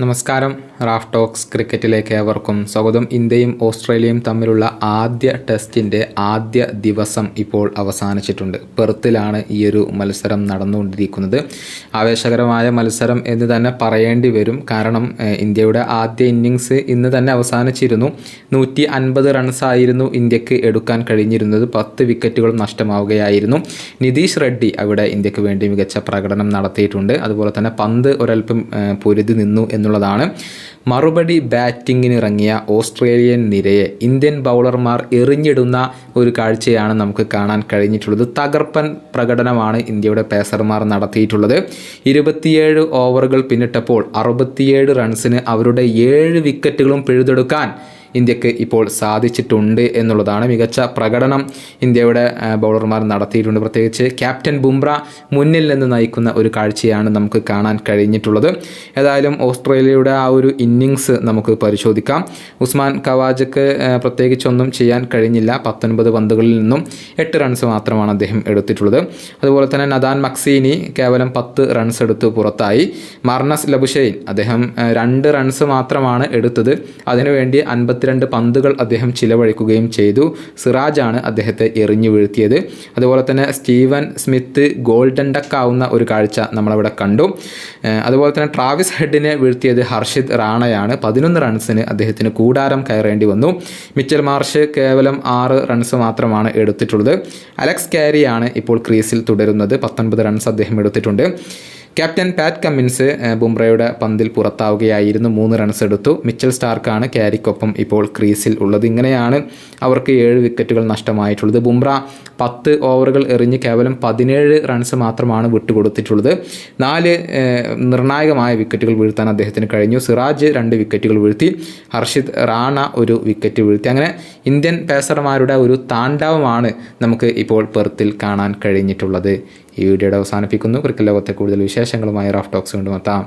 നമസ്കാരം. Raf talks ക്രിക്കറ്റിലേക്ക് ഏവർക്കും സ്വാഗതം. ഇന്ത്യയും ഓസ്ട്രേലിയയും തമ്മിലുള്ള ആദ്യ ടെസ്റ്റിൻ്റെ ആദ്യ ദിവസം ഇപ്പോൾ അവസാനിച്ചിട്ടുണ്ട്. പെർത്തിലാണ് ഈ ഒരു മത്സരം നടന്നുകൊണ്ടിരിക്കുന്നത്. ആവേശകരമായ മത്സരം എന്ന് തന്നെ പറയേണ്ടി വരും. കാരണം ഇന്ത്യയുടെ ആദ്യ ഇന്നിങ്സ് ഇന്ന് തന്നെ അവസാനിച്ചിരുന്നു. 150 റൺസായിരുന്നു ഇന്ത്യക്ക് എടുക്കാൻ കഴിഞ്ഞിരുന്നത്. 10 വിക്കറ്റുകളും നഷ്ടമാവുകയായിരുന്നു. നിതീഷ് റെഡ്ഡി അവിടെ ഇന്ത്യക്ക് വേണ്ടി മികച്ച പ്രകടനം നടത്തിയിട്ടുണ്ട്. അതുപോലെ തന്നെ പന്ത് ഒരൽപ്പം പൊരുതി നിന്നു എന്നുള്ളതാണ്. മറുപടി ബാറ്റിങ്ങിനിറങ്ങിയ ഓസ്ട്രേലിയൻ നിരയെ ഇന്ത്യൻ ബൗളർമാർ എറിഞ്ഞിടുന്ന ഒരു കാഴ്ചയാണ് നമുക്ക് കാണാൻ കഴിഞ്ഞിട്ടുള്ളത്. തകർപ്പൻ പ്രകടനമാണ് ഇന്ത്യയുടെ പേസർമാർ നടത്തിയിട്ടുള്ളത്. 27 ഓവറുകൾ പിന്നിട്ടപ്പോൾ 67 റൺസിന് അവരുടെ 7 വിക്കറ്റുകളും പിഴുതെടുക്കാൻ ഇന്ത്യക്ക് ഇപ്പോൾ സാധിച്ചിട്ടുണ്ട് എന്നുള്ളതാണ്. മികച്ച പ്രകടനം ഇന്ത്യയുടെ ബൗളർമാർ നടത്തിയിട്ടുണ്ട്. പ്രത്യേകിച്ച് ക്യാപ്റ്റൻ ബുംറ മുന്നിൽ നിന്ന് നയിക്കുന്ന ഒരു കാഴ്ചയാണ് നമുക്ക് കാണാൻ കഴിഞ്ഞിട്ടുള്ളത്. ഏതായാലും ഓസ്ട്രേലിയയുടെ ആ ഒരു ഇന്നിങ്സ് നമുക്ക് പരിശോധിക്കാം. ഉസ്മാൻ ഖവാജക്ക് പ്രത്യേകിച്ചൊന്നും ചെയ്യാൻ കഴിഞ്ഞില്ല. 19 പന്തുകളിൽ നിന്നും 8 റൺസ് മാത്രമാണ് അദ്ദേഹം എടുത്തിട്ടുള്ളത്. അതുപോലെ തന്നെ നദാൻ മക്സീനി കേവലം 10 റൺസ് എടുത്ത് പുറത്തായി. മാർണസ് ലബുഷൈൻ അദ്ദേഹം 2 റൺസ് മാത്രമാണ് എടുത്തത്. അതിനുവേണ്ടി 52 പന്തുകൾ അദ്ദേഹം ചിലവഴിക്കുകയും ചെയ്തു. സിറാജാണ് അദ്ദേഹത്തെ എറിഞ്ഞു വീഴ്ത്തിയത്. അതുപോലെ തന്നെ സ്റ്റീവൻ സ്മിത്ത് ഗോൾഡൻ ഡക്ക് ആവുന്ന ഒരു കാഴ്ച നമ്മളവിടെ കണ്ടു. അതുപോലെ തന്നെ ട്രാവിസ് ഹെഡിനെ വീഴ്ത്തിയത് ഹർഷിത് റാണയാണ്. 11 റൺസിന് അദ്ദേഹത്തിന് കൂടാരം കയറേണ്ടി വന്നു. മിച്ചൽ മാർഷ് കേവലം 6 റൺസ് മാത്രമാണ് എടുത്തിട്ടുള്ളത്. അലക്സ് കാരിയാണ് ഇപ്പോൾ ക്രീസിൽ തുടരുന്നത്. 19 റൺസ് അദ്ദേഹം എടുത്തിട്ടുണ്ട്. ക്യാപ്റ്റൻ പാറ്റ് കമ്മിൻസ് ബുംറയുടെ പന്തിൽ പുറത്താവുകയായിരുന്നു. 3 റൺസ് എടുത്തു. മിച്ചൽ സ്റ്റാർക്കാണ് ക്യാരിക്കൊപ്പം ഇപ്പോൾ ക്രീസിൽ ഉള്ളത്. ഇങ്ങനെയാണ് അവർക്ക് 7 വിക്കറ്റുകൾ നഷ്ടമായിട്ടുള്ളത്. ബുംറ 10 ഓവറുകൾ എറിഞ്ഞ് കേവലം 17 റൺസ് മാത്രമാണ് വിട്ടുകൊടുത്തിട്ടുള്ളത്. 4 നിർണായകമായ വിക്കറ്റുകൾ വീഴ്ത്താൻ അദ്ദേഹത്തിന് കഴിഞ്ഞു. സിറാജ് 2 വിക്കറ്റുകൾ വീഴ്ത്തി. ഹർഷിത് റാണ 1 വിക്കറ്റ് വീഴ്ത്തി. അങ്ങനെ ഇന്ത്യൻ പേസർമാരുടെ ഒരു താണ്ഡവമാണ് നമുക്ക് ഇപ്പോൾ പെർത്തിൽ കാണാൻ കഴിഞ്ഞിട്ടുള്ളത്. ഈ വീഡിയോയുടെ അവസാനിപ്പിക്കുന്നു. ക്രിക്കറ്റ് ലോകത്തെ കൂടുതൽ വിശേഷങ്ങളുമായി റാഫ് ടോക്സ് കൊണ്ടുമെത്താം.